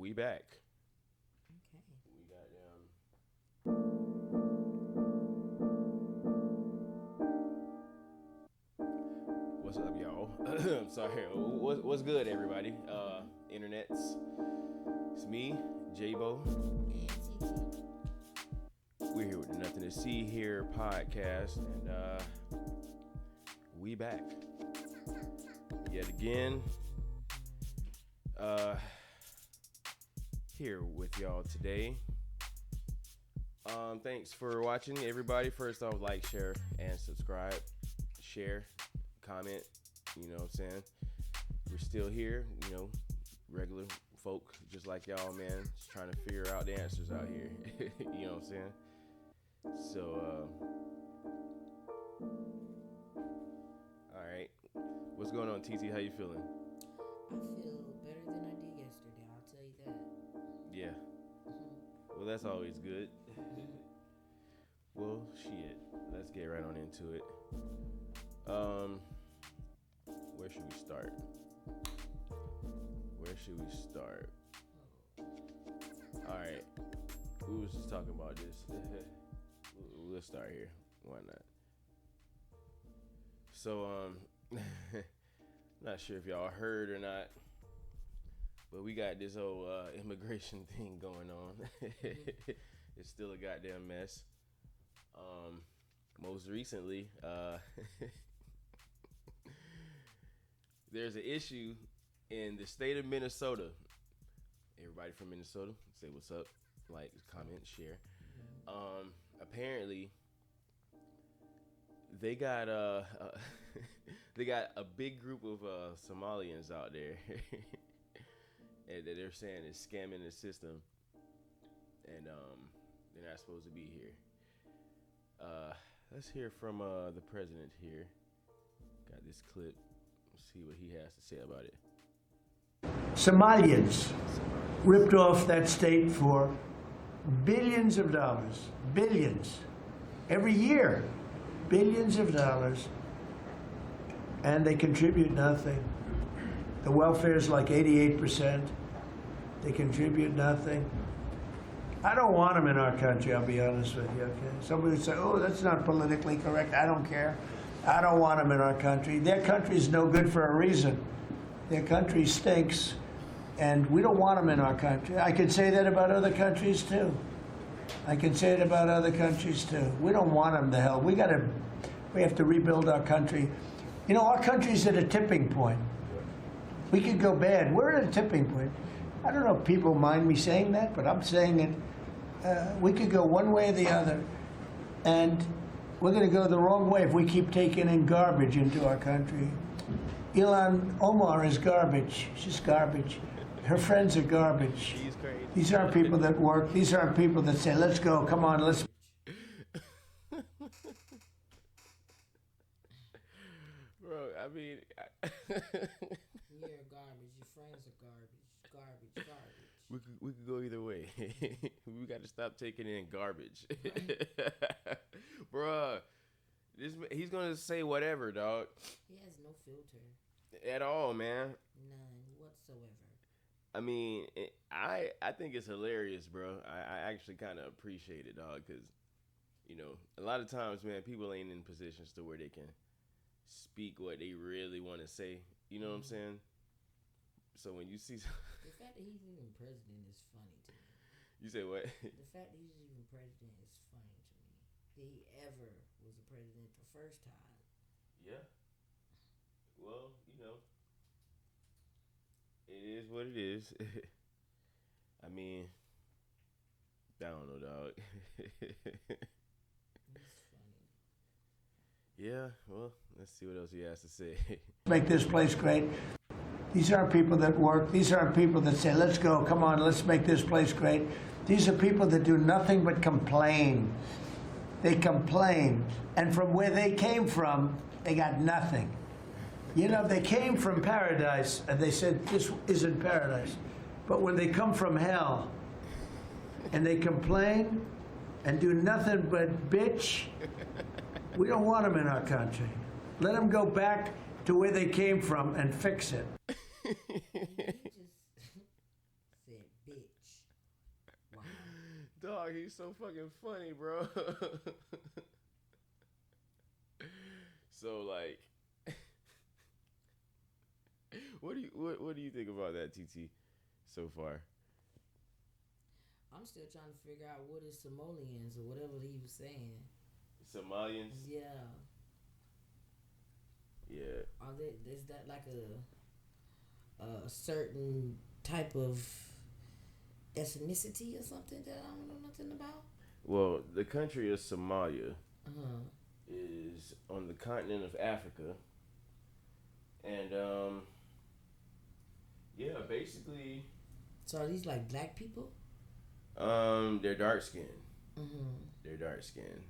We back. Okay. We got What's up, y'all? Sorry. What's good, everybody? Internets. It's me, J-Bo. And TT. We're here with the Nothing to See Here podcast, and we back yet again. Here with y'all today. Thanks for watching, everybody. First off, like, share, and subscribe. Share, comment. You know what I'm saying? We're still here. You know, regular folk just like y'all, man. Just trying to figure out the answers out here. You know what I'm saying? So, all right. What's going on, TT? How you feeling? I feel better than I did yesterday, I'll tell you that. Yeah. Well, that's always good. Well, shit. Let's get right on into it. Where should we start? All right. We was just talking about this. Let's start here. Why not? So, not sure if y'all heard or not, but we got this whole immigration thing going on. It's still a goddamn mess. Most recently, there's an issue in the state of Minnesota. Everybody from Minnesota, say what's up, like, comment, share. Apparently, they got they got a big group of Somalians out there and that they're saying is scamming the system, and they're not supposed to be here. Let's hear from the president here. Got this clip. Let's see what he has to say about it. Somalians ripped off that state for billions of dollars. Billions. Every year. Billions of dollars. And they contribute nothing. The welfare is like 88%. They contribute nothing. I don't want them in our country, I'll be honest with you, okay? Somebody would say, oh, that's not politically correct. I don't care. I don't want them in our country. Their country is no good for a reason. Their country stinks, and we don't want them in our country. I could say that about other countries, too. We don't want them to hell. We have to rebuild our country. You know, our country's at a tipping point. We could go bad. We're at a tipping point. I don't know if people mind me saying that, but I'm saying it. We could go one way or the other, and we're going to go the wrong way if we keep taking in garbage into our country. Ilhan Omar is garbage. She's garbage. Her friends are garbage. He's crazy. These aren't people that work. These aren't people that say, let's go, come on, let's... Bro, I mean... You're garbage. Your friends are garbage. Garbage. We could go either way. We got to stop taking in garbage. Bruh, he's going to say whatever, dog. He has no filter. At all, man. None whatsoever. I mean, I think it's hilarious, bro. I actually kind of appreciate it, dog, because, you know, a lot of times, man, people ain't in positions to where they can speak what they really want to say. You know what I'm saying? So when you see... The fact that he's even president is funny to me. You say what? The fact that he's even president is funny to me. That he ever was a president the first time. Yeah. Well, you know, it is what it is. I mean, I don't know, dog. It's funny. Yeah, well, let's see what else he has to say. Make this place great. These aren't people that work. These aren't people that say, let's go, come on, let's make this place great. These are people that do nothing but complain. They complain. And from where they came from, they got nothing. You know, they came from paradise, and they said, this isn't paradise. But when they come from hell, and they complain, and do nothing but bitch, we don't want them in our country. Let them go back to where they came from and fix it. He just said bitch. is so fucking funny, bro. So like, what do you think about that, TT, so far? I'm still trying to figure out what is Somalians or whatever he was saying. Somalians? Yeah. Yeah. Are they? Is that like a certain type of ethnicity or something that I don't know nothing about? Well, the country of Somalia Uh-huh. is on the continent of Africa, and yeah, basically, So are these like black people? they're dark skinned. Mm-hmm. They're dark skinned.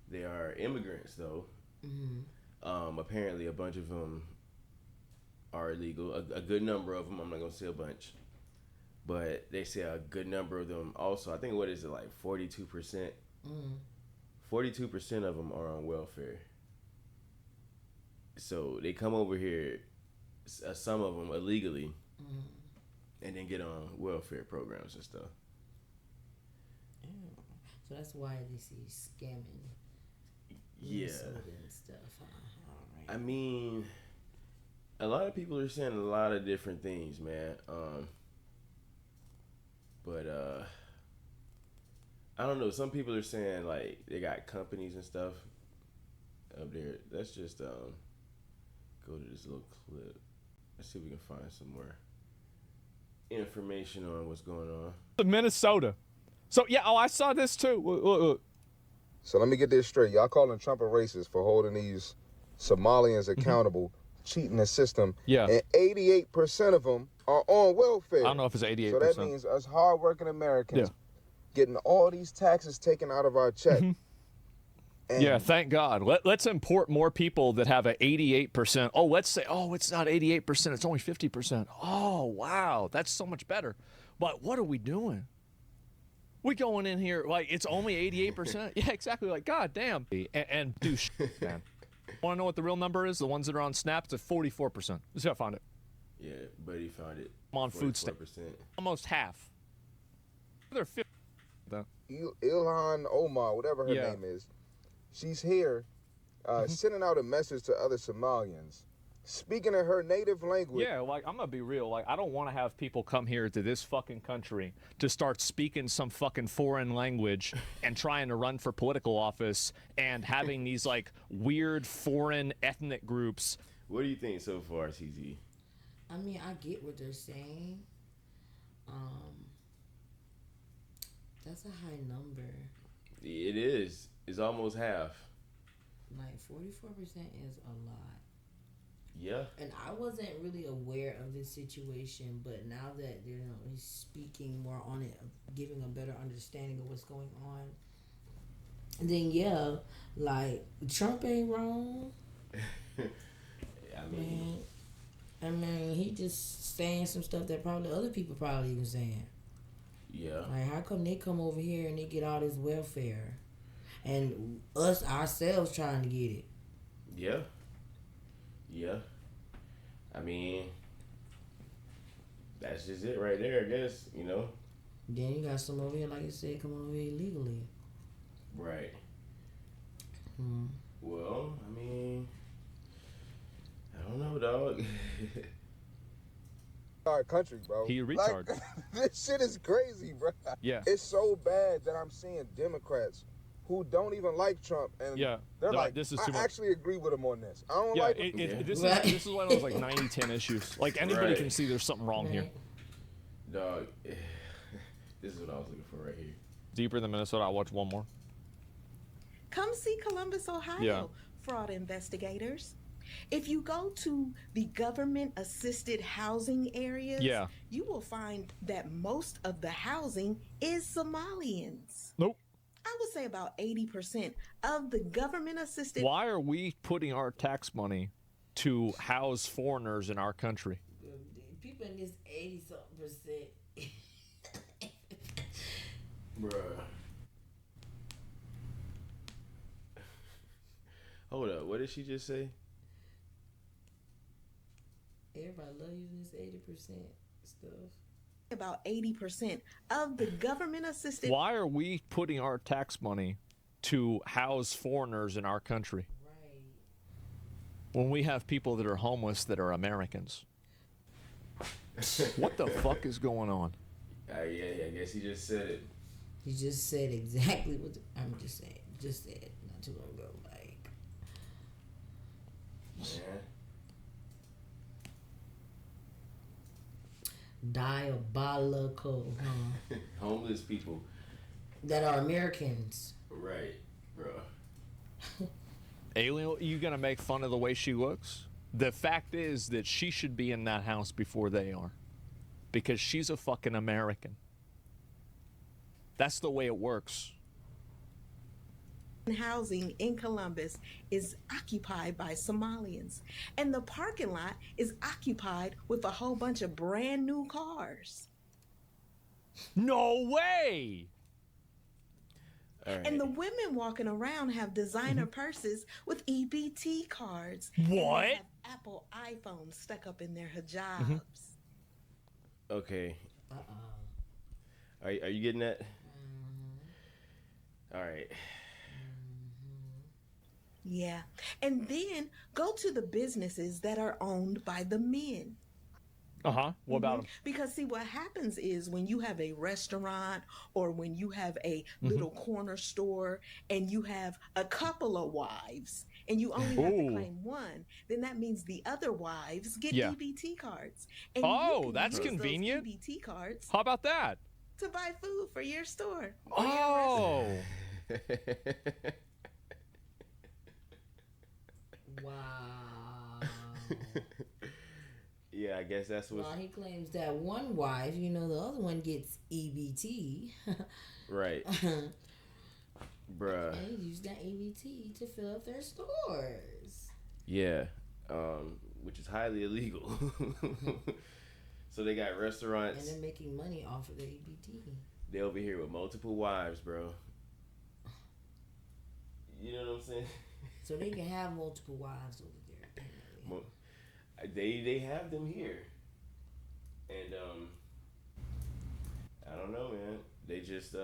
They are immigrants, though. Mm-hmm. Apparently, a bunch of them are illegal. A good number of them. I'm not gonna say a bunch, but they say a good number of them also. I think what is it like 42%? Mm-hmm. 42% of them are on welfare. So they come over here, some of them illegally, and then get on welfare programs and stuff. Oh. So that's why they see scamming. Yeah. And stuff. All right. I mean, a lot of people are saying a lot of different things, man. But I don't know. Some people are saying like they got companies and stuff up there. Let's just go to this little clip. Let's see if we can find some more information on what's going on. Minnesota. So yeah, I saw this too. Look. So let me get this straight. Y'all calling Trump a racist for holding these Somalians accountable, cheating the system. Yeah. And 88% of them are on welfare. I don't know if it's 88%. So that means us hardworking Americans getting all these taxes taken out of our check. Yeah, thank God. Let's import more people that have an 88%. Oh, let's say, it's not 88%. It's only 50%. Oh, wow. That's so much better. But what are we doing? We going in here like it's only 88%? Yeah, exactly. Like, God damn. And do shit, man. Want to know what the real number is? The ones that are on SNAP, it's at 44%. Let's see if I found it. Yeah, Buddy found it. I'm on food stamps. Almost half. They're 50. Ilhan Omar, whatever her name is, she's here sending out a message to other Somalians, speaking in her native language. Yeah, like, I'm going to be real. Like, I don't want to have people come here to this fucking country to start speaking some fucking foreign language and trying to run for political office and having these, like, weird foreign ethnic groups. What do you think so far, TZ? I mean, I get what they're saying. That's a high number. It is. It's almost half. Like 44% is a lot. Yeah. And I wasn't really aware of this situation, but now that he's speaking more on it, giving a better understanding of what's going on, then yeah, like Trump ain't wrong. I mean, he just saying some stuff that probably other people probably even saying. Yeah. Like, how come they come over here and they get all this welfare, and us ourselves trying to get it? Yeah. Yeah. I mean, that's just it right there, I guess, Then you got some over here, like you said, coming over here illegally. Right. Hmm. Well, I mean, I don't know, dog. Our country, bro. He a retard. Like, this shit is crazy, bro. Yeah. It's so bad that I'm seeing Democrats who don't even like Trump, and they're like, this is I too much. actually agree with him on this. I don't like him. This is one of those like 90-10 issues. Like, anybody can see there's something wrong here. Dog, this is what I was looking for right here. Deeper than Minnesota. I'll watch one more. Come see Columbus, Ohio, fraud investigators. If you go to the government-assisted housing areas, you will find that most of the housing is Somalians. Nope. I would say about 80% of the government-assisted... Why are we putting our tax money to house foreigners in our country? People in this 80-something percent. Bruh. Hold up, what did she just say? Everybody love using this 80% stuff. about 80% of the government assisted. Why are we putting our tax money to house foreigners in our country? Right. When we have people that are homeless that are Americans. What the fuck is going on? Yeah, I guess he just said it. He just said exactly what I'm just saying. Just said not too long ago. Like, Man. Diabolical, huh? Homeless people. That are Americans. Right, bro. Alien, you gonna make fun of the way she looks? The fact is that she should be in that house before they are. Because she's a fucking American. That's the way it works. Housing in Columbus is occupied by Somalians, and the parking lot is occupied with a whole bunch of brand new cars. No way! All right. And the women walking around have designer purses with EBT cards. What? And they have Apple iPhones stuck up in their hijabs. Okay. Are you getting that? All right. Yeah. And then go to the businesses that are owned by the men. What about them? Because see, what happens is when you have a restaurant or when you have a little corner store and you have a couple of wives and you only have to claim one, then that means the other wives get EBT cards. And you can that's use convenient. those EBT cards How about that? to buy food for your store. Oh. Wow. Yeah, I guess that's what. Well, he claims that one wife, the other one gets EBT. Right. Bruh. And they use that EBT to fill up their stores. Yeah. Which is highly illegal. So they got restaurants. And they're making money off of their EBT. They over here with multiple wives, bro. You know what I'm saying? So they can have multiple wives over there, apparently. They have them here. And I don't know, man. They just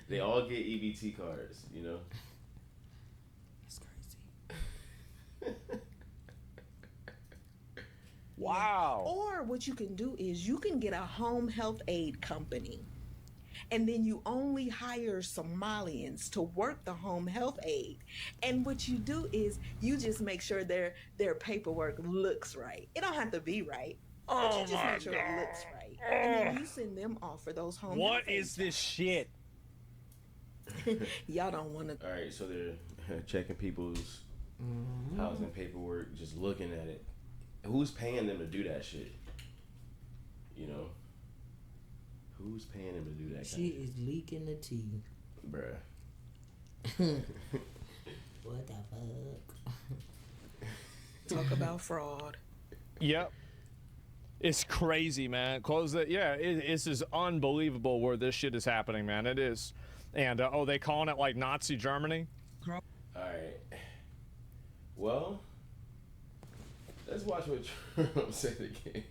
they all get EBT cards, That's crazy. Wow. Or what you can do is you can get a home health aid company. And then you only hire Somalians to work the home health aid. And what you do is you just make sure their paperwork looks right. It don't have to be right. But you just make sure it looks right. And then you send them off for those home health What aid is this shit? Y'all don't want to. All right, so they're checking people's housing paperwork, just looking at it. Who's paying them to do that shit? Who's paying them to do that? She is leaking the tea. Bruh. What the fuck? Talk about fraud. Yep. It's crazy, man. This is unbelievable where this shit is happening, man. It is. And, they calling it like Nazi Germany? All right. Well, let's watch what Trump said again.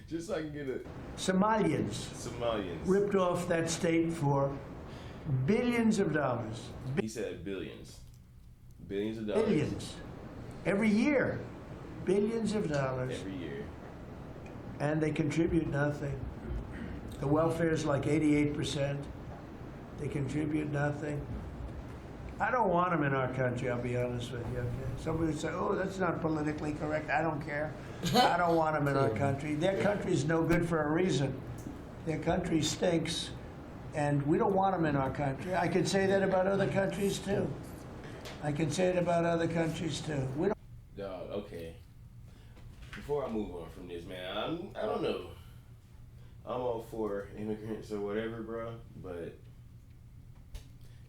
Just so I can get it. Somalians ripped off that state for billions of dollars. He said billions. Billions of dollars. Billions. Every year. Billions of dollars. Every year. And they contribute nothing. The welfare is like 88%. They contribute nothing. I don't want them in our country, I'll be honest with you. Okay? Somebody would say, oh, that's not politically correct. I don't care. I don't want them in our country. Their country's no good for a reason. Their country stinks, and we don't want them in our country. I could say that about other countries, too. We don't. Dog, okay. Before I move on from this, man, I don't know. I'm all for immigrants or whatever, bro, but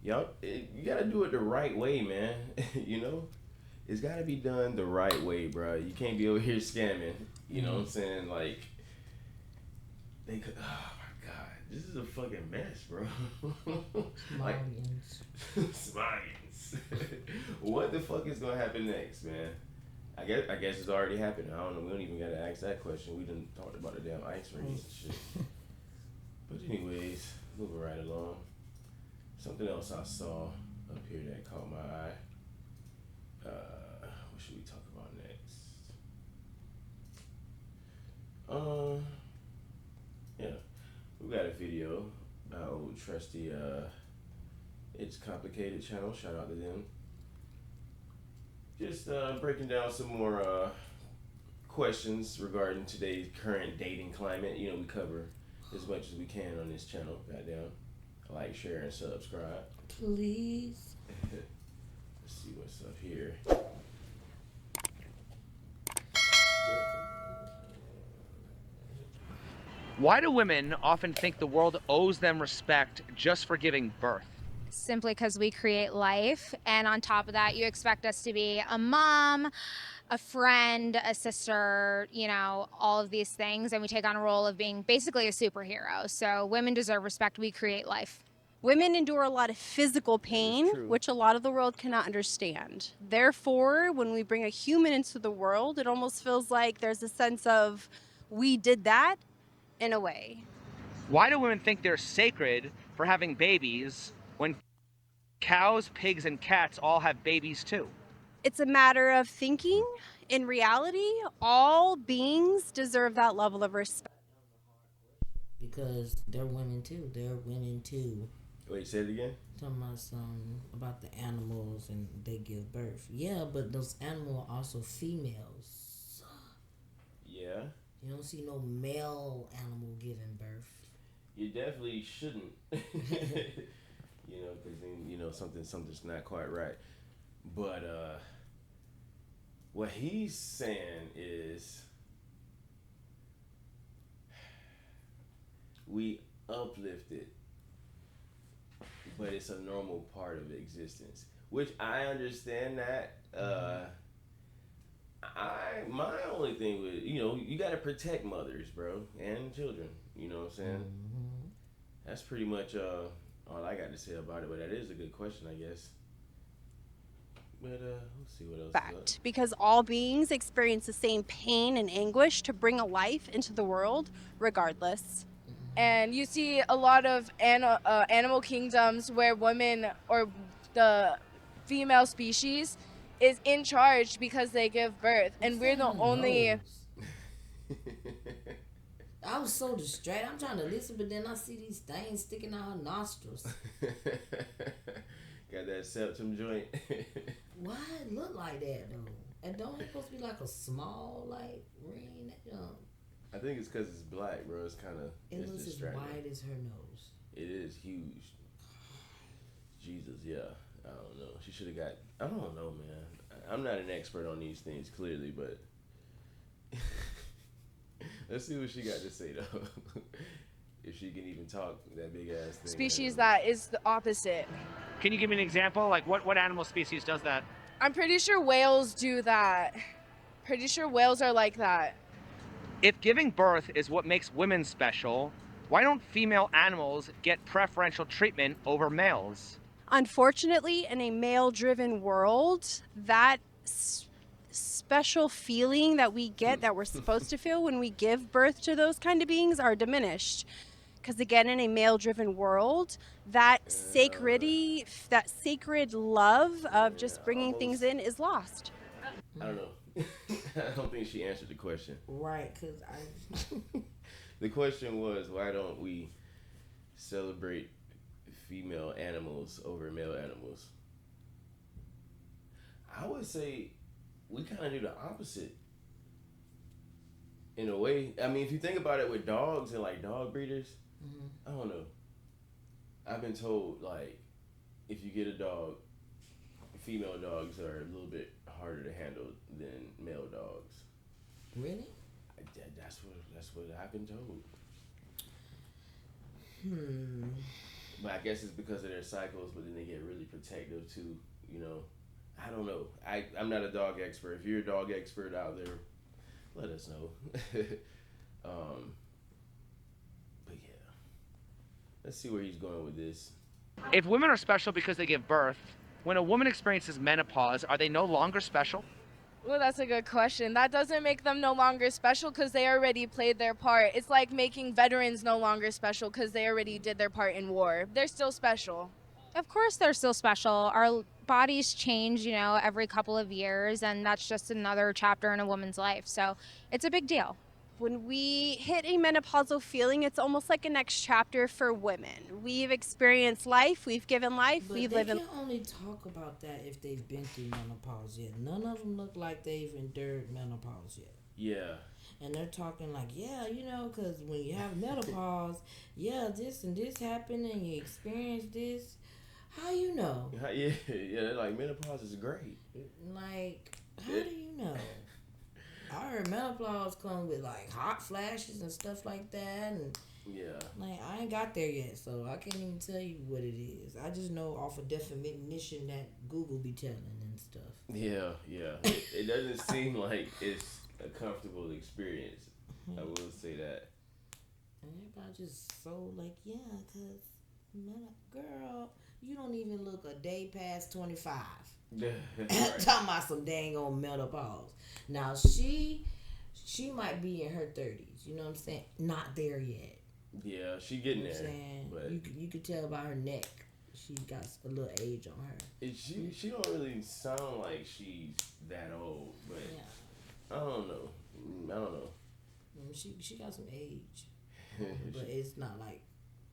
y'all, you gotta do it the right way, man. It's gotta be done the right way, bro. You can't be over here scamming. You know what I'm saying? Like, they could. Oh my god, this is a fucking mess, bro. Somalians. Somalians. What the fuck is gonna happen next, man? I guess it's already happened. I don't know. We don't even got to ask that question. We done talked about the damn ice rings and shit. But anyways, moving right along. Something else I saw up here that caught my eye. What should we talk about next? Yeah, we got a video. Our old trusty, It's Complicated channel. Shout out to them. Just breaking down some more questions regarding today's current dating climate. You know, we cover as much as we can on this channel. Goddamn. Like, share, and subscribe. Please. Let's see what's up here. Why do women often think the world owes them respect just for giving birth? Simply because we create life, and on top of that, you expect us to be a mom, a friend, a sister, you know, all of these things, and we take on a role of being basically a superhero. So women deserve respect. We create life. Women endure a lot of physical pain, which a lot of the world cannot understand. Therefore, when we bring a human into the world, it almost feels like there's a sense of, we did that in a way. Why do women think they're sacred for having babies when cows, pigs, and cats all have babies too? It's a matter of thinking. In reality, all beings deserve that level of respect. Because they're women too. They're women too. Wait, say it again? Talking about the animals and they give birth. Yeah, but those animals are also females. Yeah. You don't see no male animal giving birth. You definitely shouldn't. You know, because then, you know, something's not quite right. But what he's saying is we uplift it, but it's a normal part of existence, which I understand that. My only thing with, you know, you got to protect mothers, bro, and children. You know what I'm saying? Mm-hmm. That's pretty much all I got to say about it. But that is a good question, I guess. But let's see what else. Fact, because all beings experience the same pain and anguish to bring a life into the world, regardless. And you see a lot of animal kingdoms where women or the female species is in charge because they give birth, and we're the only. I was so distracted. I'm trying to listen, but then I see these things sticking out her nostrils. Got that septum joint. Why it look like that though? And don't it supposed to be like a small like ring? I think it's because it's black, bro. It's kind of. It looks as wide as her nose. It is huge. Jesus, yeah. I don't know. She should have got. I don't know, man. I'm not an expert on these things, clearly, but let's see what she got to say though. If she can even talk that big ass thing. Species that is the opposite. Can you give me an example? Like what animal species does that? I'm pretty sure whales do that. Pretty sure whales are like that. If giving birth is what makes women special, why don't female animals get preferential treatment over males? Unfortunately, in a male-driven world, that special feeling that we get, that we're supposed to feel when we give birth to those kind of beings, are diminished. Because again, in a male-driven world, that sacred love of just bringing things in is lost. I don't know. I don't think she answered the question. Right, because I... The question was, why don't we celebrate female animals over male animals? I would say we kind of do the opposite. In a way. I mean, if you think about it with dogs and like dog breeders, I don't know. I've been told, like, if you get a dog, female dogs are a little bit harder to handle than male dogs. Really? That's what I've been told. But I guess it's because of their cycles, but then they get really protective too, you know. I don't know. I'm not a dog expert. If you're a dog expert out there, let us know. But yeah. Let's see where he's going with this. If women are special because they give birth, when a woman experiences menopause, are they no longer special? Well, that's a good question. That doesn't make them no longer special because they already played their part. It's like making veterans no longer special because they already did their part in war. They're still special. Of course, they're still special. Our bodies change, every couple of years, and that's just another chapter in a woman's life. So it's a big deal. When we hit a menopausal feeling, it's almost like a next chapter for women. We've experienced life, we've given life, But we've they lived in. can only talk about that if they've been through menopause yet. None of them look like they've endured menopause yet. Yeah. And they're talking like, yeah, because when you have menopause, yeah, this and this happened and you experience this. How you know? Yeah, they're like, menopause is great. Like, how do you know? I heard menopause comes with like hot flashes and stuff like that, and yeah, like I ain't got there yet, so I can't even tell you what it is. I just know off of definition that Google be telling and stuff. Yeah. It doesn't seem like it's a comfortable experience. I will say that. And everybody just so like, yeah, cause girl, you don't even look a day past 25. Right. Talking about some dang old menopause. Now she might be in her 30s. You know what I'm saying? Not there yet. Yeah, she getting there. Saying? But you could tell by her neck. She got a little age on her. She don't really sound like she's that old, but yeah. I don't know. She got some age, but it's not like,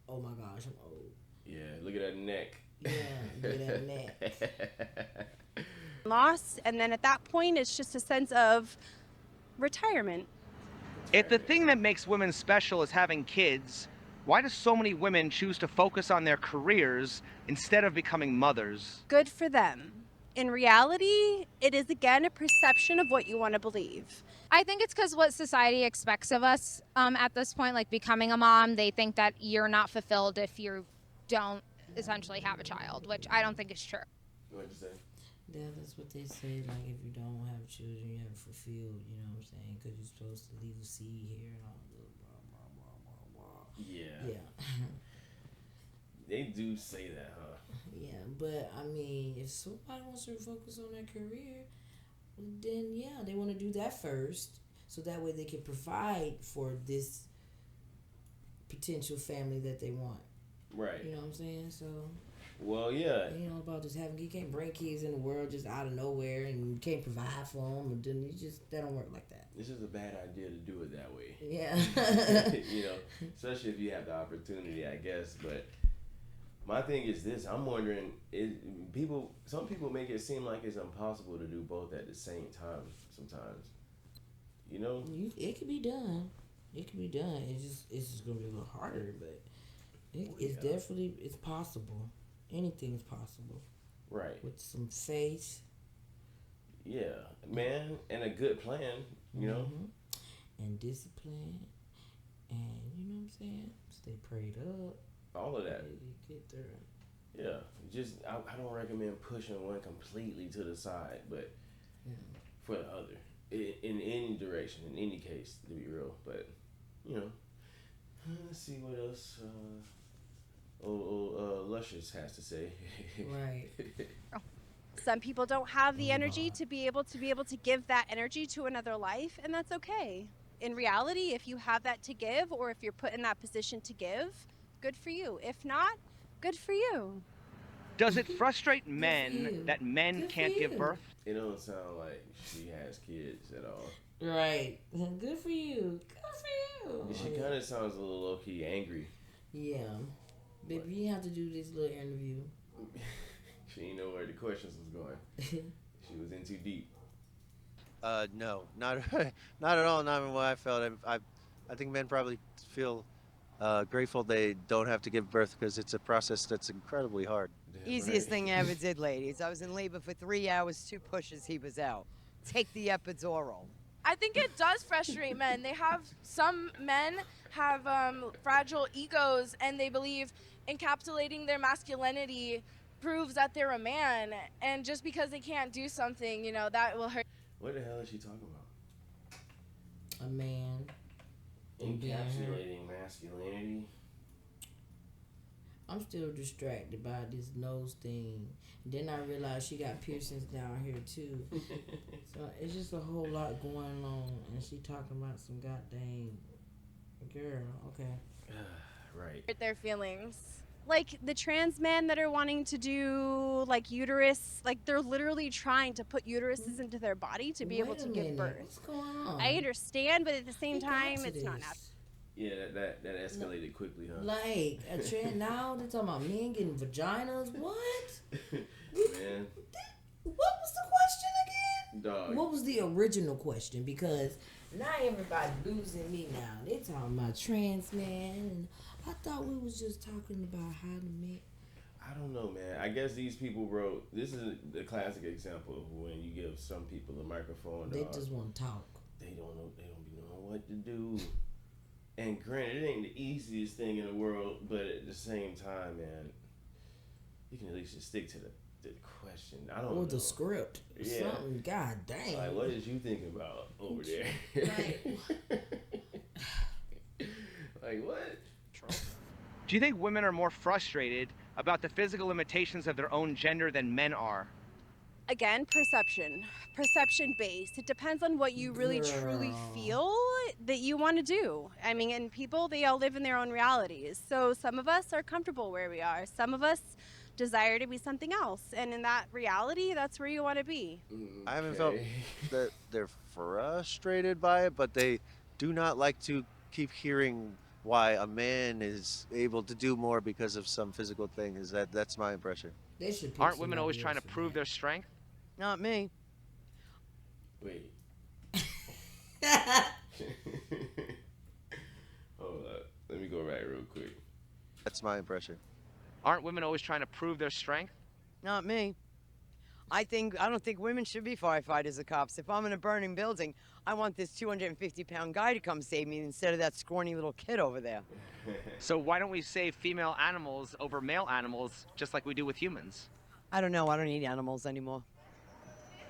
oh my gosh, I'm old. Yeah, look at that neck. Yeah, look at that neck. Loss, and then at that point, it's just a sense of retirement. If the thing that makes women special is having kids, why do so many women choose to focus on their careers instead of becoming mothers? Good for them. In reality, it is again a perception of what you want to believe. I think it's because what society expects of us at this point, like becoming a mom, they think that you're not fulfilled if you don't essentially have a child, which I don't think is true. What'd you say? Yeah, that's what they say. Like, if you don't have children, you haven't fulfilled. You know what I'm saying? Because you're supposed to leave a seed here and all the blah, blah, blah, blah, blah. Yeah. Yeah. They do say that, huh? Yeah, but I mean, if somebody wants to focus on their career, then yeah, they want to do that first, so that way they can provide for this potential family that they want. Right. You know what I'm saying? So. Well, yeah. You know about just having, you can't bring kids in the world just out of nowhere, and you can't provide for them, and then that don't work like that. It's just a bad idea to do it that way. Yeah. Especially if you have the opportunity, I guess. But my thing is this: I'm wondering, some people make it seem like it's impossible to do both at the same time. Sometimes, it can be done. It can be done. It's just gonna be a little harder, but it's possible. Anything's possible. Right. With some faith. Yeah, man, and a good plan, know. And discipline. And you know what I'm saying? Stay prayed up. All of that. Get there. Yeah. Just I don't recommend pushing one completely to the side, but for the other. In any direction, in any case, to be real. But, let's see what else Luscious has to say. Right. Some people don't have the energy to be able to give that energy to another life, and that's okay. In reality, if you have that to give, or if you're put in that position to give, good for you. If not, good for you. Does it frustrate men that men can't give birth? It don't sound like she has kids at all. Right. Good for you. Good for you. She kind of sounds a little low-key angry. Yeah. Baby, you have to do this little interview. She didn't know where the questions was going. She was in too deep. No, not at all. Not what I felt. I think men probably feel grateful they don't have to give birth because it's a process that's incredibly hard. Easiest thing I ever did, ladies. I was in labor for 3 hours, 2 pushes, he was out. Take the epidural. I think it does frustrate men. Some men have fragile egos, and they believe encapsulating their masculinity proves that they're a man. And just because they can't do something, that will hurt. What the hell is she talking about? A man. Encapsulating masculinity? I'm still distracted by this nose thing. Then I realized she got piercings down here too. So it's just a whole lot going on, and she talking about some goddamn girl. Okay. Right. Their feelings. Like the trans men that are wanting to do like uterus, like they're literally trying to put uteruses into their body to be able to give birth. What's going on? I understand, but at the same time, it's not natural. Yeah, that escalated quickly, huh? Like a trend now, they're talking about men getting vaginas. What? Man. What was the question again? Dog. What was the original question? Because now everybody losing me now. They talking about trans man, and I thought we was just talking about how to make. I don't know, man. I guess these people wrote. This is the classic example of when you give some people a microphone. They just want to talk. They don't know. They don't be knowing what to do. And granted, it ain't the easiest thing in the world, but at the same time, man, you can at least just stick to the question. I don't know. Or the script. Yeah. Something. God damn. Like, what is you thinking about over there? Like, what? Do you think women are more frustrated about the physical limitations of their own gender than men are? Again, perception based. It depends on what you really truly feel that you want to do. I mean, and people, they all live in their own realities. So some of us are comfortable where we are. Some of us desire to be something else. And in that reality, that's where you want to be. I haven't felt that they're frustrated by it, but they do not like to keep hearing why a man is able to do more because of some physical thing. That's my impression. They should. Aren't women always trying to prove their strength? Not me. Wait. Hold up. Let me go back real quick. That's my impression. Aren't women always trying to prove their strength? Not me. I don't think women should be firefighters as cops. If I'm in a burning building, I want this 250-pound guy to come save me instead of that scrawny little kid over there. So why don't we save female animals over male animals just like we do with humans? I don't know. I don't eat animals anymore.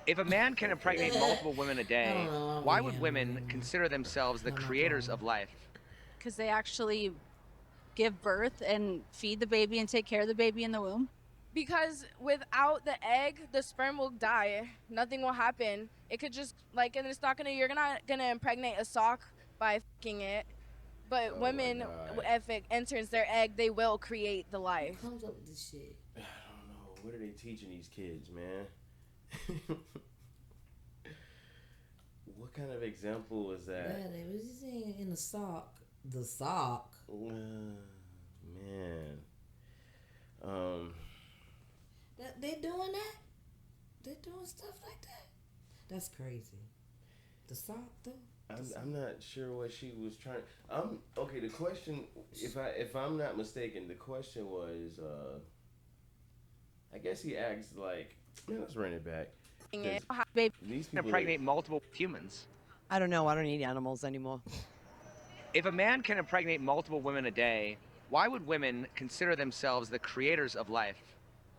If a man can impregnate multiple women a day, why would women consider themselves the creators of life? Because they actually give birth and feed the baby and take care of the baby in the womb. Because without the egg, the sperm will die. Nothing will happen. It could just and it's not you're not gonna impregnate a sock by fucking it. But women, if it enters their egg, they will create the life. Who comes up with this shit? I don't know. What are they teaching these kids, man? What kind of example is that? Yeah, they was just saying in the sock. The sock. Man. They doing that? They doing stuff like that? That's crazy. The sock though. I'm not sure what she was trying. Okay. The question, if I'm not mistaken, the question was, I guess he asked like, man, let's run it back. These people impregnate multiple humans. I don't know. I don't eat animals anymore. If a man can impregnate multiple women a day, why would women consider themselves the creators of life?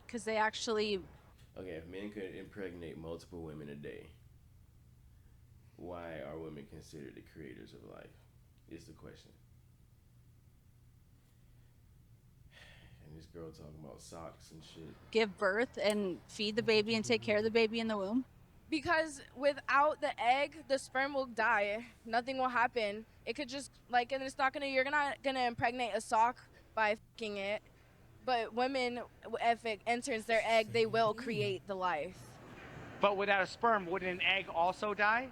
Because they actually. Okay, if men could impregnate multiple women a day, why are women considered the creators of life? Is the question. And this girl talking about socks and shit. Give birth and feed the baby and take care of the baby in the womb. Because without the egg, the sperm will die. Nothing will happen. It could just and it's not you're not gonna impregnate a sock by fucking it. But women, if it enters their egg, they will create the life. But without a sperm, wouldn't an egg also die?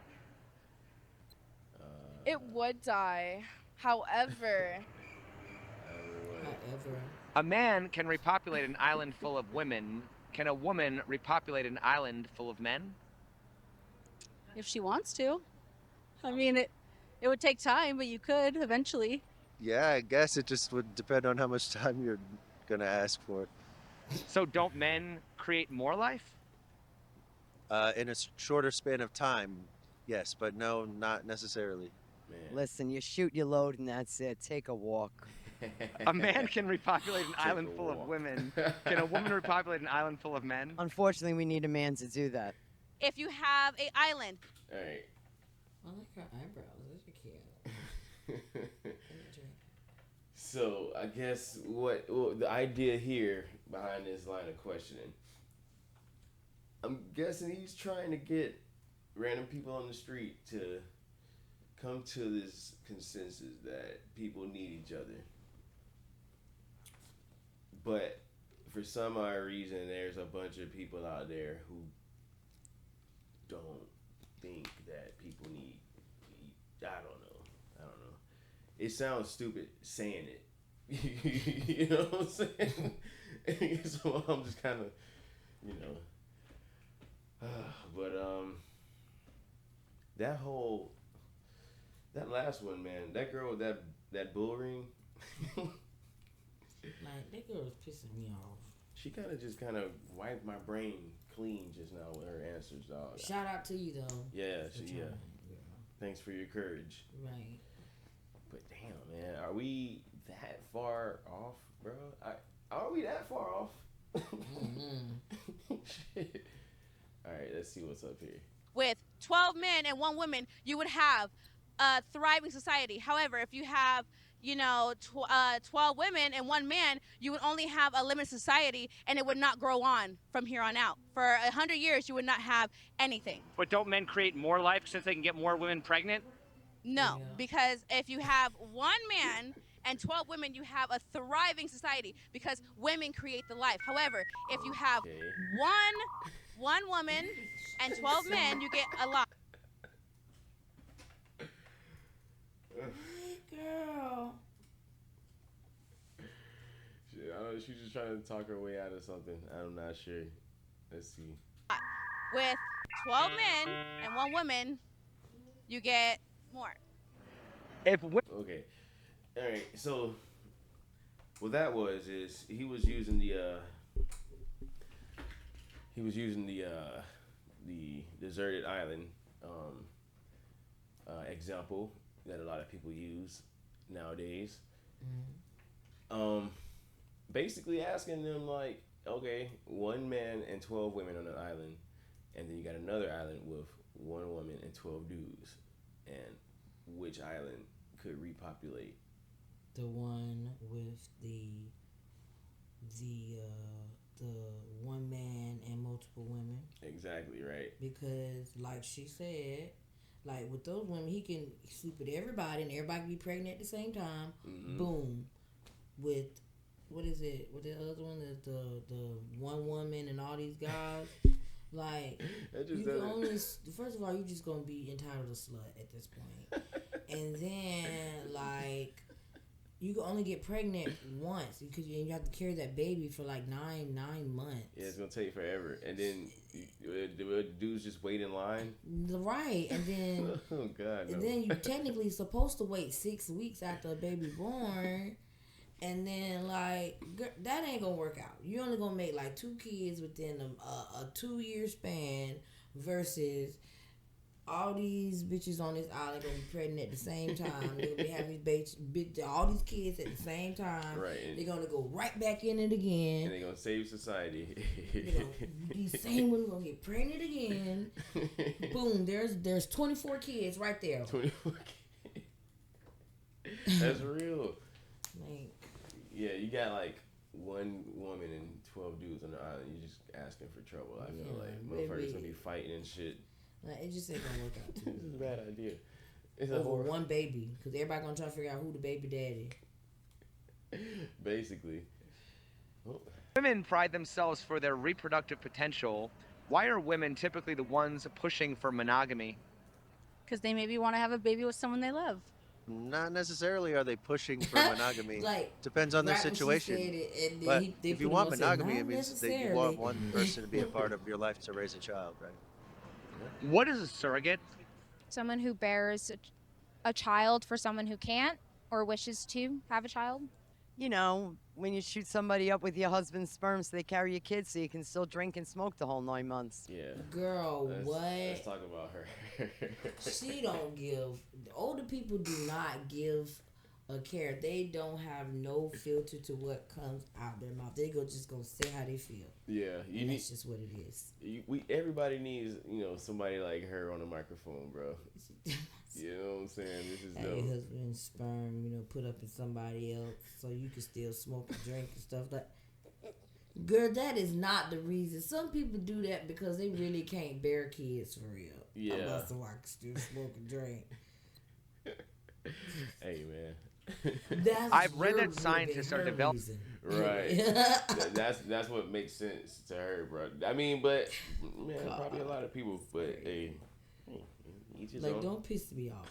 It would die. However, a man can repopulate an island full of women. Can a woman repopulate an island full of men? If she wants to. I mean, it would take time, but you could eventually. Yeah, I guess it just would depend on how much time you're gonna ask for. So don't men create more life? In a shorter span of time, yes, but no, not necessarily. Man. Listen, you shoot your load and that's it. Take a walk. A man can repopulate an island full of women. Can a woman repopulate an island full of men? Unfortunately, we need a man to do that. If you have an island. All right. I like her eyebrows. Those are cute. So I guess what the idea here behind this line of questioning, I'm guessing he's trying to get random people on the street to come to this consensus that people need each other. But for some odd reason, there's a bunch of people out there who don't think that people need. I don't know. It sounds stupid saying it. You know what I'm saying? So I'm just kind of, you know. But that last one, man, that girl with that bull ring. Like, that girl was pissing me off. She kind of wiped my brain clean just now with her answers, dog. Shout out to you, though. Yeah, Thanks for your courage. Right. But damn, man, are we that far off, bro? Are we that far off? Shit. All right, let's see what's up here. With 12 men and 1 woman, you would have a thriving society. However, if you have 12 women and 1 man, you would only have a limited society, and it would not grow on from here on out. For 100 years, you would not have anything. But don't men create more life since they can get more women pregnant? No, because if you have 1 man and 12 women, you have a thriving society because women create the life. However, if you have one woman and 12 men, you get a lot. Girl. Shit, I don't know. She's just trying to talk her way out of something. I'm not sure. Let's see. With 12 men and 1 woman, you get more. Okay. All right. So what that is he was using the deserted island example that a lot of people use nowadays. Basically asking them like, okay, 1 man and 12 women on an island, and then you got another island with 1 woman and 12 dudes, and which island could repopulate? The one with the 1 man and multiple women. Exactly right. Because, like she said, like with those women, he can sleep with everybody, and everybody can be pregnant at the same time. Mm-hmm. Boom. With what is it? With the other one, the 1 woman and all these guys. Like, you can only, first of all, you're just gonna be entitled to slut at this point. And then, like, you can only get pregnant once because you have to carry that baby for like nine months. Yeah, it's gonna take forever, and then the dudes just wait in line. Right, and then oh god, and then you technically supposed to wait 6 weeks after a baby born, and then like that ain't gonna work out. You're only gonna make like 2 kids within a 2-year span versus all these bitches on this island gonna be pregnant at the same time. They're gonna be having all these kids at the same time. Right. They're gonna go right back in it again. And they're gonna save society. These same women gonna get pregnant again. Boom! There's 24 kids right there. 24 kids. That's real. Like, yeah, you got like 1 woman and 12 dudes on the island. You're just asking for trouble. I feel like motherfuckers gonna be fighting and shit. Like, it just ain't gonna work out. This is a bad idea. It's over 1 baby, because everybody gonna try to figure out who the baby daddy. Basically. Women pride themselves for their reproductive potential. Why are women typically the ones pushing for monogamy? Because they maybe want to have a baby with someone they love. Not necessarily are they pushing for monogamy. Like, depends on their situation. But if you want monogamy, it means that you want one person to be a part of your life to raise a child, right? What is a surrogate? Someone who bears a child for someone who can't or wishes to have a child. You know, when you shoot somebody up with your husband's sperm so they carry your kids so you can still drink and smoke the whole 9 months. Yeah. Girl, what? Let's talk about her. She don't give. Older people do not give a care. They don't have no filter to what comes out their mouth. They just gonna say how they feel. Yeah, that's just what it is. Everybody needs, somebody like her on the microphone, bro. You know what I'm saying? This is Have your husband's sperm, put up in somebody else so you can still smoke and drink and stuff like. Girl, that is not the reason. Some people do that because they really can't bear kids for real. Yeah. So I can still smoke and drink. Hey, man. I've read that scientists are developing. Right. That's what makes sense to her, bro. I mean, but man, probably a lot of people. But hey, each his own. Don't piss me off.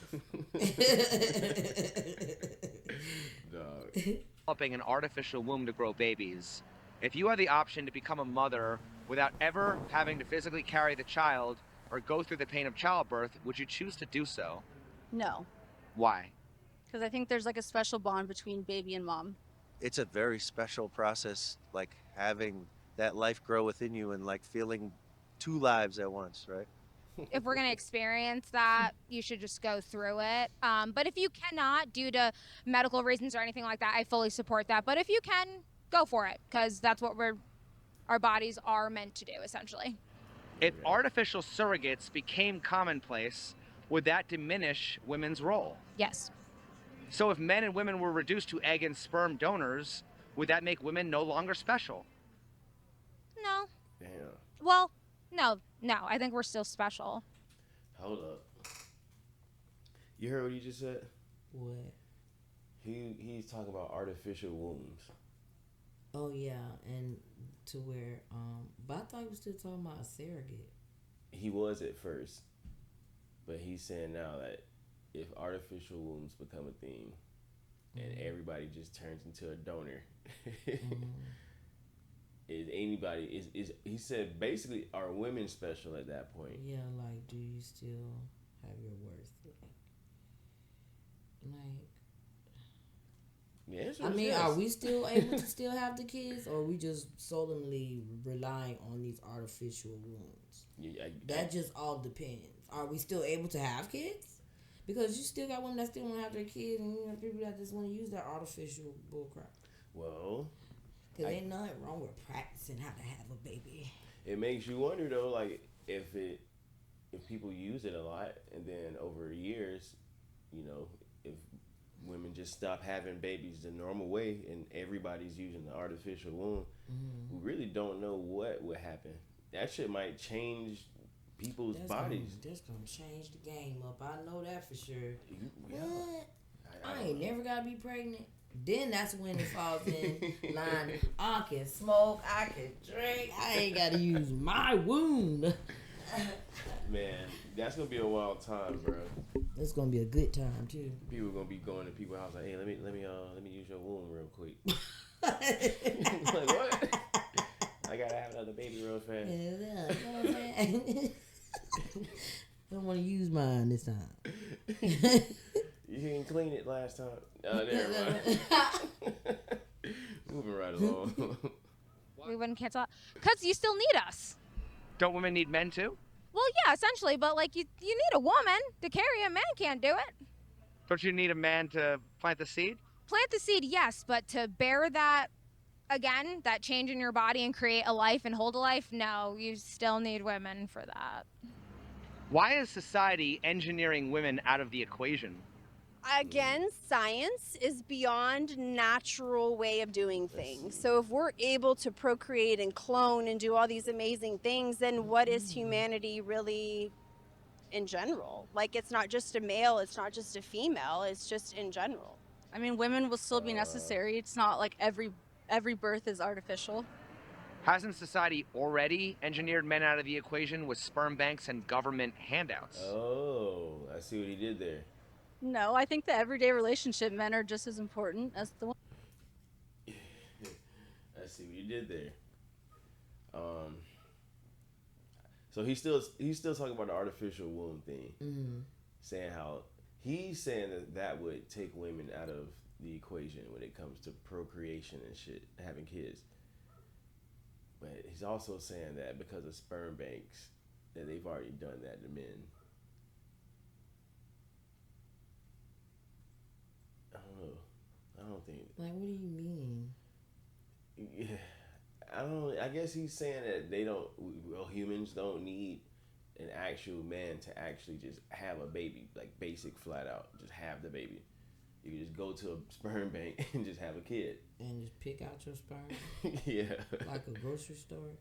Dog. Developing an artificial womb to grow babies. If you had the option to become a mother without ever having to physically carry the child or go through the pain of childbirth, would you choose to do so? No. Why? Because I think there's like a special bond between baby and mom. It's a very special process, like having that life grow within you and like feeling two lives at once, right? If we're going to experience that, you should just go through it. But if you cannot, due to medical reasons or anything like that, I fully support that. But if you can, go for it, because that's what our bodies are meant to do, essentially. If artificial surrogates became commonplace, would that diminish women's role? Yes. So if men and women were reduced to egg and sperm donors, would that make women no longer special? No. Damn. Well, no. I think we're still special. Hold up. You heard what he just said? What? He's talking about artificial wombs. Oh yeah, and to where but I thought he was still talking about a surrogate. He was at first, but he's saying now that if artificial wombs become a thing, and everybody just turns into a donor, is anybody is he said basically are women special at that point? Yeah, like do you still have your worth? I mean, yes. Are we still able to still have the kids, or are we just solemnly relying on these artificial wombs? Yeah, that just all depends. Are we still able to have kids? Because you still got women that still want to have their kids, and you have people that just want to use that artificial bullcrap. Well, because ain't nothing wrong with practicing how to have a baby. It makes you wonder though, like if people use it a lot, and then over years, if women just stop having babies the normal way and everybody's using the artificial womb, we really don't know what would happen. That shit might change people's bodies. That's gonna change the game up. I know that for sure. Yeah. What? I ain't never gotta be pregnant. Then that's when it falls in line. I can smoke, I can drink, I ain't gotta use my womb. Man, that's gonna be a wild time, bro. It's gonna be a good time too. People gonna be going to people's house like, hey, let me use your womb real quick. Like what? I gotta have another baby real fast. Yeah, I don't want to use mine this time. You didn't clean it last time. Never mind. Moving right along. We wouldn't cancel out because you still need us. Don't women need men too? Well, yeah, essentially, but like you need a woman to carry a man can't do it. Don't you need a man to plant the seed? Plant the seed, yes, but to bear that again, that change in your body and create a life and hold a life, no, you still need women for that. Why is society engineering women out of the equation? Again, science is beyond natural way of doing things. So if we're able to procreate and clone and do all these amazing things, then what is humanity really in general? Like, it's not just a male, it's not just a female, it's just in general. I mean, women will still be necessary. It's not like every birth is artificial. Hasn't society already engineered men out of the equation with sperm banks and government handouts? Oh, I see what he did there. No, I think the everyday relationship men are just as important as the one. I see what you did there. So he's still talking about the artificial womb thing, saying how he's saying that would take women out of the equation when it comes to procreation and shit, having kids. But he's also saying that because of sperm banks, that they've already done that to men. I don't know. I don't think. Like, what do you mean? Yeah, I guess he's saying that they don't. Well, humans don't need an actual man to actually just have a baby, like basic flat out, just have the baby. You can just go to a sperm bank and just have a kid. And just pick out your sperm? Yeah. Like a grocery store?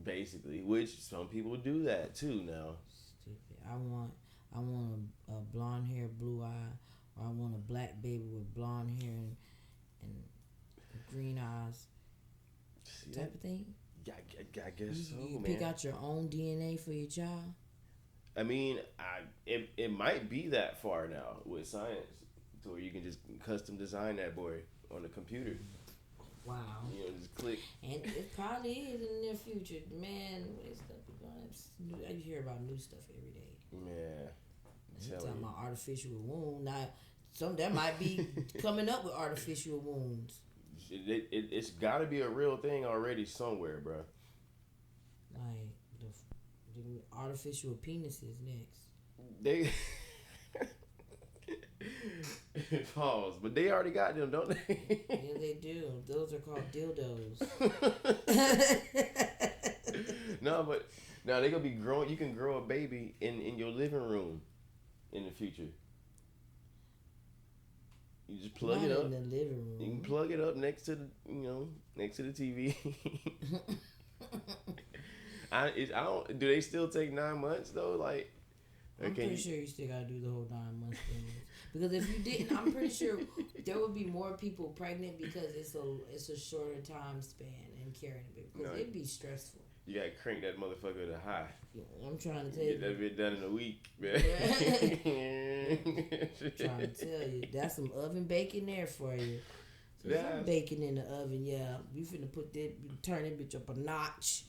Basically, which some people do that too now. Stupid. I want a blonde hair, blue eye, or I want a black baby with blonde hair and green eyes. See type that? of thing. I guess so, You man. pick out your own DNA for your child. I mean, it might be that far now with science, to where you can just custom design that boy on the computer. Wow. You know, just click. And it probably is in the near future. Man, what stuff is going on? I hear about new stuff every day. Yeah. You're talking about artificial wound. Now, some that might be coming up with artificial wounds. It's got to be a real thing already somewhere, bro. Like the artificial penises next. They pause, but they already got them, don't they? Yeah, they do. Those are called dildos. No, but now they gonna be growing. You can grow a baby in your living room in the future. You just plug Not it up. in the living room. You can plug it up next to the, next to the TV. I don't. Do they still take 9 months though? Like, I'm pretty sure you still gotta do the whole 9 months thing. Because if you didn't, I'm pretty sure there would be more people pregnant because it's a shorter time span in carrying a baby. Because it'd be stressful. You gotta crank that motherfucker to high. I'm trying to tell you. Get that bit done in a week, man. Trying to tell you, that's some oven bacon there for you. So some bacon in the oven, yeah. We finna turn that bitch up a notch.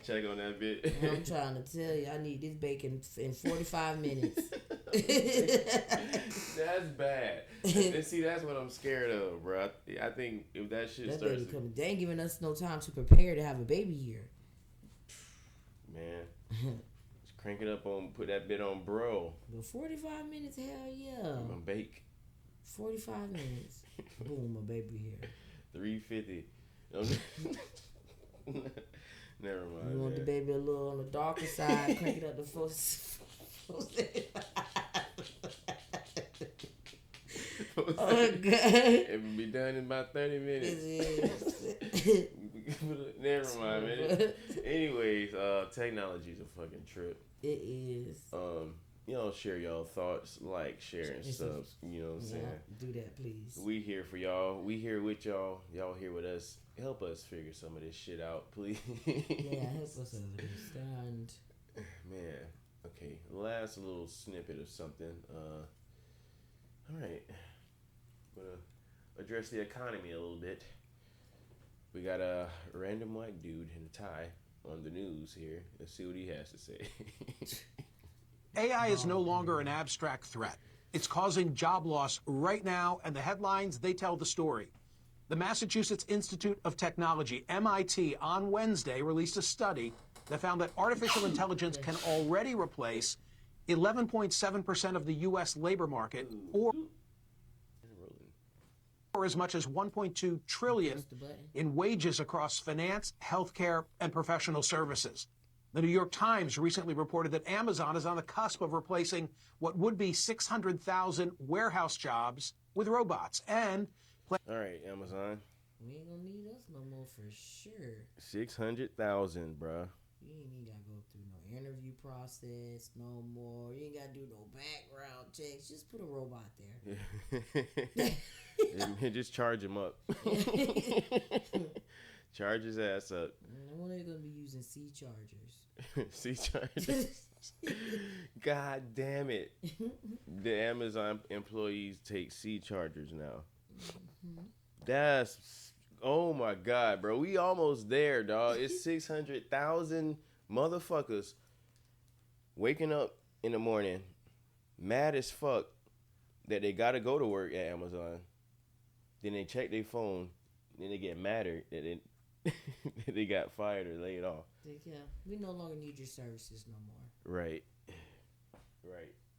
Check on that bit. I'm trying to tell you, I need this bacon in 45 minutes. That's bad. And see, that's what I'm scared of, bro. I think if that shit starts, they ain't giving us no time to prepare to have a baby here. Man, just crank it up put that bit on, bro. But 45 minutes, hell yeah. I'm gonna bake. 45 minutes. Boom, a baby here. 350. Never mind. You want the baby a little on the darker side, crank it up to 4. Oh, God. It will be done in about 30 minutes. Never mind, man. Anyways, technology's a fucking trip. It is. Share y'all thoughts, share, and subs. You know what I'm saying? Do that, please. We here for y'all. We here with y'all. Y'all here with us. Help us figure some of this shit out, please. Yeah, help us understand. Man. Okay, last little snippet of something. All right. I'm gonna address the economy a little bit. We got a random white dude in a tie on the news here. Let's see what he has to say. AI is no longer an abstract threat. It's causing job loss right now, and the headlines, they tell the story. The Massachusetts Institute of Technology, MIT, on Wednesday released a study that found that artificial intelligence can already replace 11.7% of the U.S. labor market, or as much as $1.2 trillion in wages across finance, healthcare, and professional services. The New York Times recently reported that Amazon is on the cusp of replacing what would be 600,000 warehouse jobs with robots. And all right, Amazon. We ain't gonna need us no more for sure. 600,000, bruh. You ain't even gotta go through no interview process no more. You ain't gotta do no background checks. Just put a robot there. And just charge him up. Charge his ass up. When are they gonna be using C chargers? C chargers. God damn it. The Amazon employees take C chargers now. Mm-hmm. That's, oh my God, bro. We almost there, dog. It's 600,000 motherfuckers waking up in the morning mad as fuck that they gotta go to work at Amazon. Then they check their phone. Then they get madder that they got fired or laid off. Yeah, we no longer need your services no more. Right.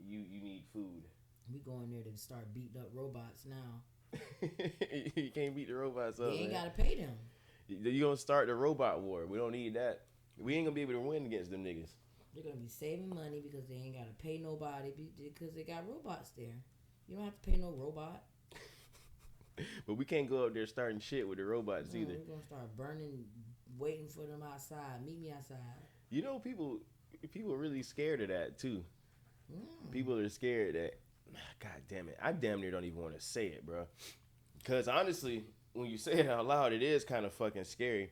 You need food. We go in there to start beating up robots now. You can't beat the robots up. You ain't man. gotta pay them. You gonna start the robot war. We don't need that. We ain't gonna be able to win against them niggas. They're gonna be saving money because they ain't gotta pay nobody because they got robots there. You don't have to pay no robot. But we can't go up there starting shit with the robots either. We're gonna start burning, waiting for them outside. Meet me outside. You know, people are really scared of that too. People are scared that, God damn it, I damn near don't even want to say it, bro. Because honestly, when you say it out loud, it is kind of fucking scary.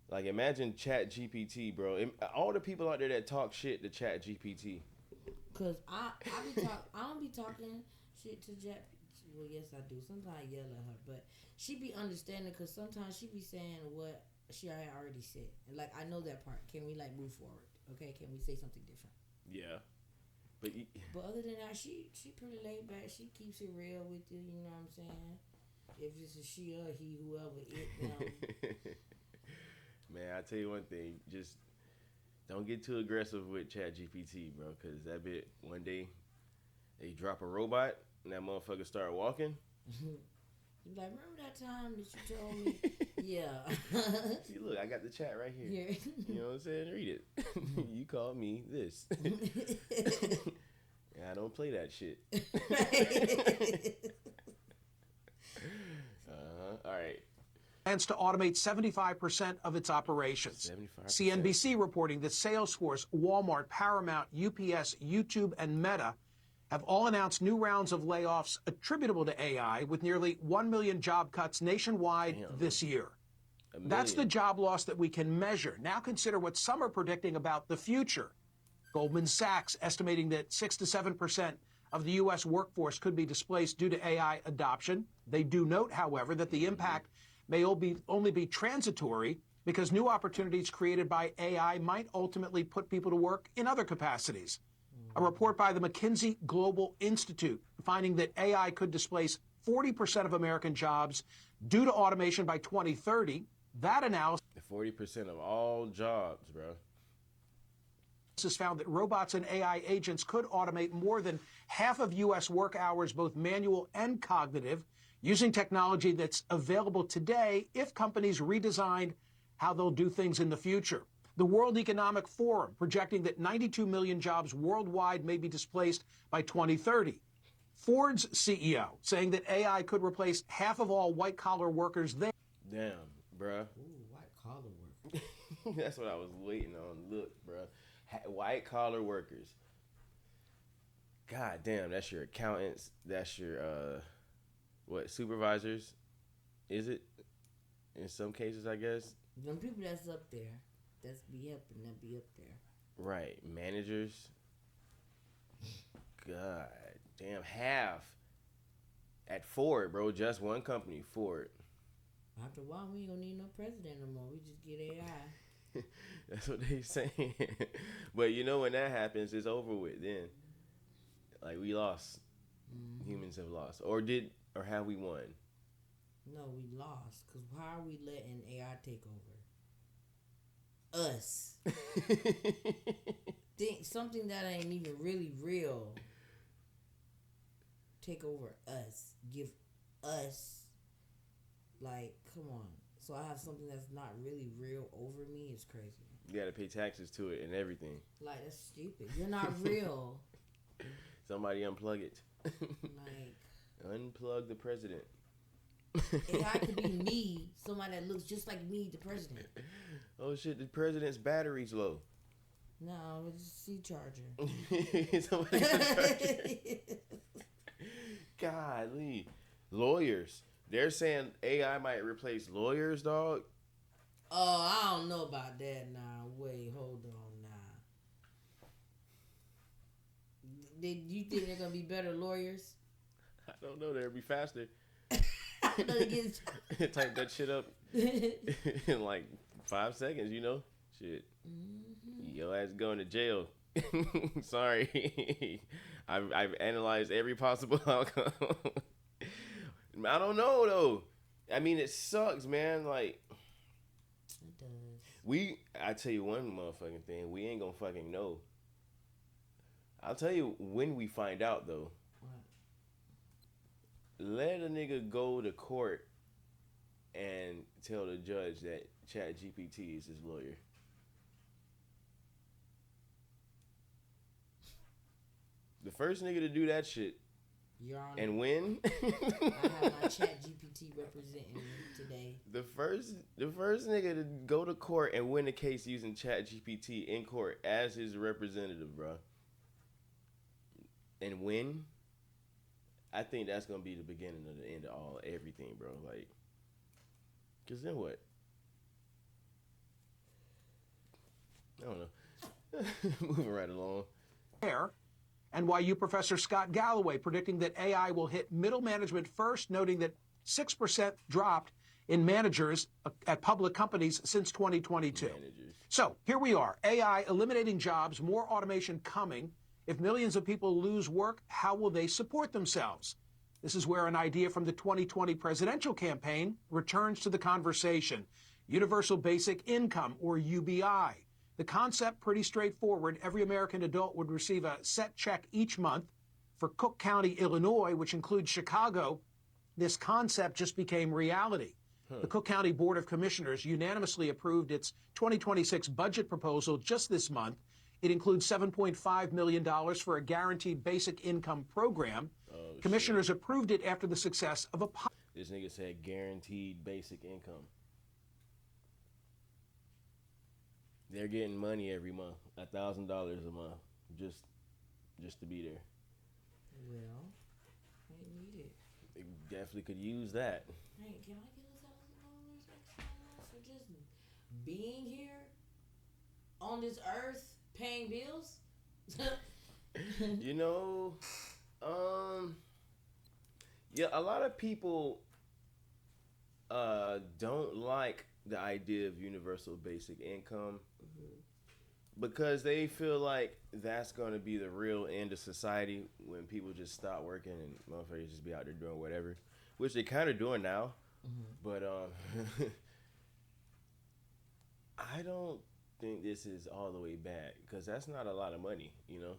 Like, imagine Chat GPT, bro. All the people out there that talk shit to Chat GPT. Cause I don't be talking shit to Chat. Well, yes, I do. Sometimes I yell at her, but she be understanding. Cause sometimes she be saying what she already said. And like, I know that part. Can we like move forward? Okay, can we say something different? Yeah. But other than that, she pretty laid back. She keeps it real with you. You know what I'm saying? If it's a she or he, whoever it. Man, I tell you one thing. Just don't get too aggressive with ChatGPT, bro. Cause that bit one day they drop a robot and that motherfucker start walking. You like, remember that time that you told me? Yeah. See, look, I got the chat right here. Yeah. You know what I'm saying? Read it. You called me this. I don't play that shit. All right. Plans to automate 75% of its operations. 75%. CNBC reporting that Salesforce, Walmart, Paramount, UPS, YouTube, and Meta have all announced new rounds of layoffs attributable to AI, with nearly 1 million job cuts nationwide this year. That's the job loss that we can measure. Now consider what some are predicting about the future. Goldman Sachs estimating that 6 to 7% of the U.S. workforce could be displaced due to AI adoption. They do note, however, that the impact may only be transitory because new opportunities created by AI might ultimately put people to work in other capacities. A report by the McKinsey Global Institute finding that AI could displace 40% of American jobs due to automation by 2030. That analysis 40% of all jobs, bro. Found that robots and AI agents could automate more than half of U.S. work hours, both manual and cognitive, using technology that's available today if companies redesigned how they'll do things in the future. The World Economic Forum projecting that 92 million jobs worldwide may be displaced by 2030. Ford's CEO saying that AI could replace half of all white-collar workers there. Damn, bruh. Ooh, white-collar workers. That's what I was waiting on. Look, bruh. White-collar workers. God damn, that's your accountants. That's your, supervisors? Is it? In some cases, I guess. Them people that's up there. That's be helping them be up there. Right. Managers. God damn, half. At Ford, bro. Just one company, Ford. After a while, we ain't gonna need no president no more. We just get AI. That's what they saying. But you know when that happens, it's over with then. Like, we lost. Mm-hmm. Humans have lost. Or have we won? No, we lost. Because how are we letting AI take over? Us. Think something that ain't even really real. Take over us. Give us. Like, come on. So I have something that's not really real over me. It's crazy. You gotta pay taxes to it and everything. Like, that's stupid. You're not real. Somebody unplug it. Like, unplug the president. AI could be me, somebody that looks just like me, the president. Oh shit, the president's battery's low. No, it's a C charger. Golly. Lawyers. They're saying AI might replace lawyers, dog. Oh, I don't know about that now. Wait, hold on now. You think they're going to be better lawyers? I don't know. They'll be faster. Type that shit up in like 5 seconds, you know? Shit. Mm-hmm. Your ass going to jail. Sorry. I've analyzed every possible outcome. I don't know, though. I mean, it sucks, man. Like, it does. I tell you one motherfucking thing. We ain't gonna fucking know. I'll tell you when we find out, though. What? Let a nigga go to court and tell the judge that ChatGPT is his lawyer. The first nigga to do that shit Your Honor, and win. I have my chat GPT representing me today. The first nigga to go to court and win a case using chat GPT in court as his representative, bro. And win. I think that's gonna be the beginning of the end of everything, bro. Like, cause then what? I don't know. Moving right along. NYU professor Scott Galloway predicting that AI will hit middle management first, noting that 6% dropped in managers at public companies since 2022. So here we are, AI eliminating jobs, more automation coming. If millions of people lose work, how will they support themselves? This is where an idea from the 2020 presidential campaign returns to the conversation. Universal Basic Income, or UBI. The concept, pretty straightforward. Every American adult would receive a set check each month. For Cook County, Illinois, which includes Chicago, this concept just became reality. The Cook County Board of Commissioners unanimously approved its 2026 budget proposal just this month. It includes $7.5 million for a guaranteed basic income program. Commissioners approved it after the success of a pilot. This nigga said guaranteed basic income. They're getting money every month, $1,000 a month, just to be there. Well, they need it. They definitely could use that. Hey, can I get $1,000 extra for just being here on this earth, paying bills? You know, yeah, a lot of people don't like the idea of universal basic income because they feel like that's going to be the real end of society when people just stop working and motherfuckers just be out there doing whatever, which they kind of doing now. But I don't think this is all the way bad because that's not a lot of money, you know.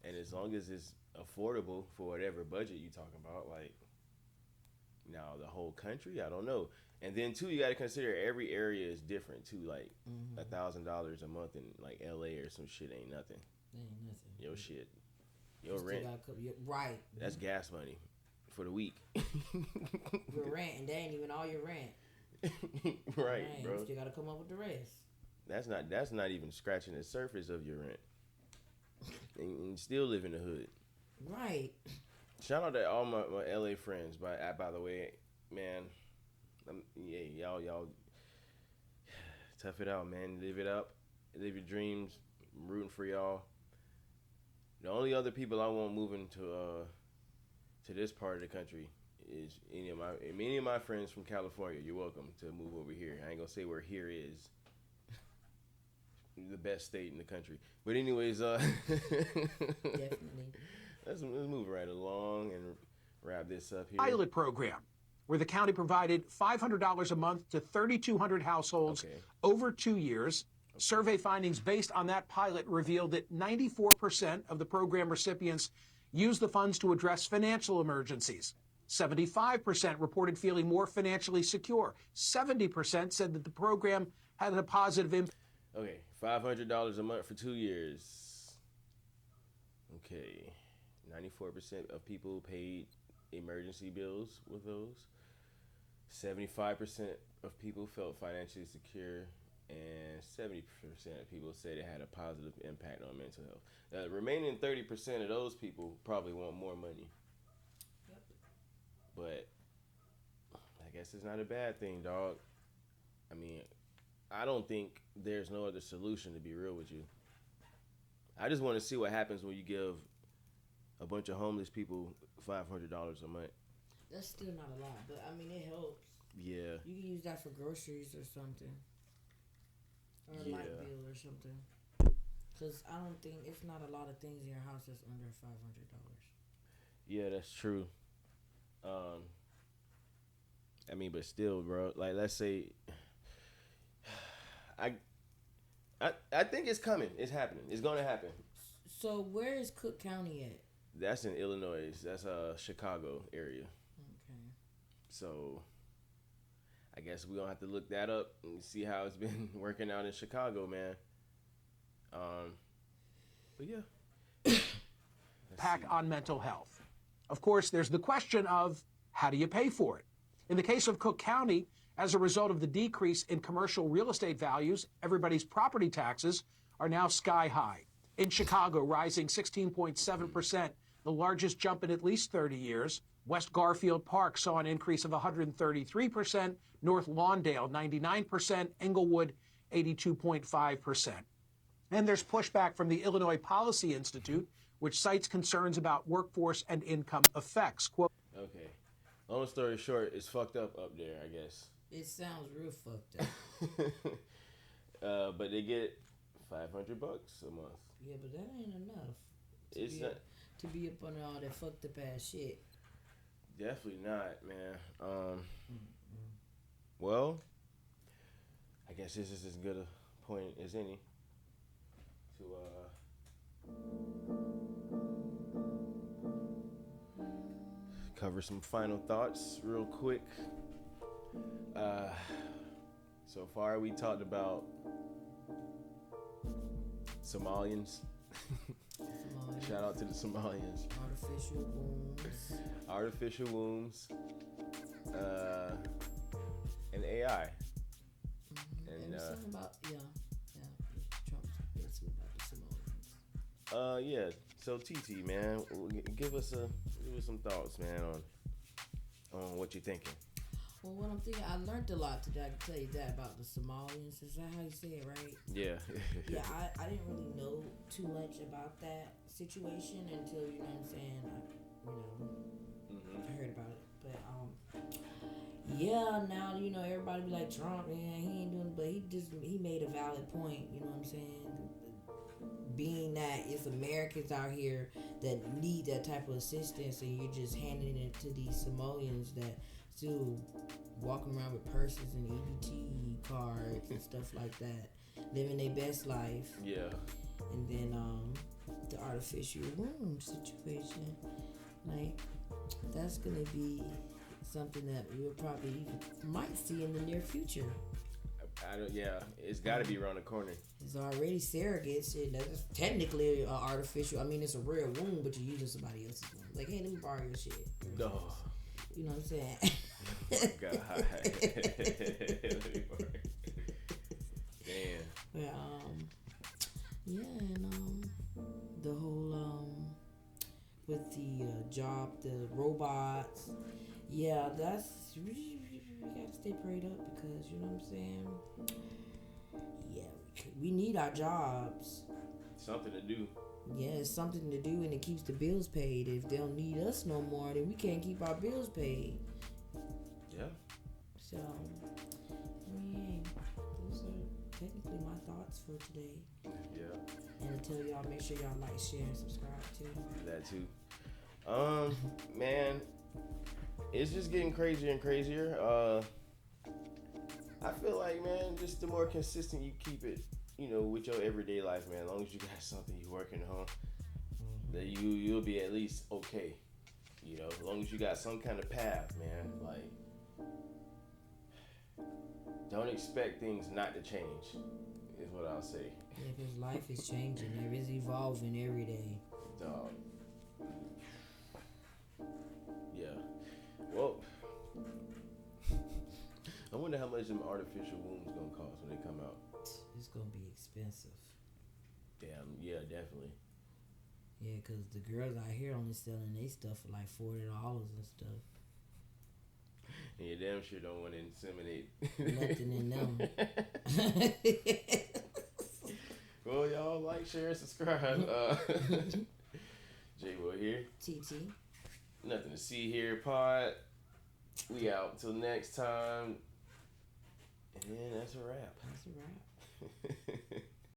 And as long as it's affordable for whatever budget you talking about, like now the whole country, I don't know. And then too, you got to consider every area is different too. Like $1,000 a month in like LA or some shit ain't nothing. Ain't nothing. Your shit, your rent. Right. That's gas money for the week. Your rent, and that ain't even all your rent. Right, Dang, bro. You still got to come up with the rest. That's not even scratching the surface of your rent. And you still live in the hood. Right. Shout out to all my LA friends, by the way, man. Yeah, y'all tough it out, man. Live it up, live your dreams. I'm rooting for y'all. The only other people I want moving to this part of the country is any of my friends from California. You're welcome to move over here. I ain't gonna say where here is. The best state in the country, but anyways, Definitely. let's move right along and wrap this up here. Pilot program where the county provided $500 a month to 3,200 households over 2 years. Survey findings based on that pilot revealed that 94% of the program recipients used the funds to address financial emergencies. 75% reported feeling more financially secure. 70% said that the program had a positive impact. Okay, $500 a month for 2 years. Okay, 94% of people paid emergency bills with those. 75% of people felt financially secure, and 70% of people said it had a positive impact on mental health. The remaining 30% of those people probably want more money. But I guess it's not a bad thing, dog. I mean, I don't think there's no other solution, to be real with you. I just want to see what happens when you give a bunch of homeless people $500 a month. That's still not a lot, but I mean, it helps. Yeah. You can use that for groceries or something. Or a light bill or something. Because I don't think, it's not a lot of things in your house that's under $500. Yeah, that's true. I mean, but still, bro, like, let's say, I think it's coming. It's happening. It's going to happen. So where is Cook County at? That's in Illinois. That's Chicago area. Okay. So I guess we're going to have to look that up and see how it's been working out in Chicago, man. But yeah. impact on mental health. Of course, there's the question of how do you pay for it? In the case of Cook County, as a result of the decrease in commercial real estate values, everybody's property taxes are now sky high. In Chicago, rising 16.7%, the largest jump in at least 30 years. West Garfield Park saw an increase of 133%, North Lawndale 99%, Englewood 82.5%. And there's pushback from the Illinois Policy Institute, which cites concerns about workforce and income effects. Quote, okay. Long story short, it's fucked up there, I guess. It sounds real fucked up. But they get $500 a month. Yeah, but that ain't enough. It's not to be up on all that fucked up ass shit. Definitely not, man. Well, I guess this is as good a point as any to cover some final thoughts real quick. So far we talked about Somalians. Shout out to the Somalians. Artificial wombs. And AI. And something about Trump's basically about the Somalians. Yeah. So TT, man, give us some thoughts, man, on what you're thinking. Well, what I'm thinking, I learned a lot today. I can tell you that about the Somalians. Is that how you say it, right? Yeah. Yeah, I didn't really know too much about that situation until, you know what I'm saying, I heard about it. But, yeah, now, you know, everybody be like, Trump, man, he ain't doing, but he made a valid point, you know what I'm saying? Being that it's Americans out here that need that type of assistance and you're just handing it to these Somalians that still walking around with purses and EBT cards and stuff like that, living their best life. Yeah. And then the artificial womb situation, like that's gonna be something that we'll probably might see in the near future. Yeah, it's got to be around the corner. It's already surrogates, and that's technically artificial. I mean, it's a real womb, but you're using somebody else's womb. Like, hey, let me borrow your shit. No. You know what I'm saying? Oh, God. Damn. But, yeah, and the whole with the job, the robots. Yeah, that's we gotta stay prayed up because you know what I'm saying. Yeah, we need our jobs. Something to do. Yeah, it's something to do, and it keeps the bills paid. If they don't need us no more, then we can't keep our bills paid. Yeah. So, I mean, those are technically my thoughts for today. Yeah. And until y'all, make sure y'all like, share, and subscribe too. That too. Man, it's just getting crazier and crazier. I feel like, man, just the more consistent you keep it, you know, with your everyday life, man, as long as you got something you're working on, that you'll be at least okay. You know, as long as you got some kind of path, man. Like, don't expect things not to change, is what I'll say. Yeah, because life is changing. It is evolving every day. Dog. Yeah. Well, I wonder how much them artificial wombs gonna cost when they come out. It's gonna be expensive. Damn, yeah, definitely. Yeah, because the girls out here only selling their stuff for like $40 and stuff. And you damn sure don't want to inseminate. Nothing in them. Well, y'all like, share, and subscribe. J-Will here. TT. Nothing to see here, pod. We out till next time. And that's a wrap. That's a wrap.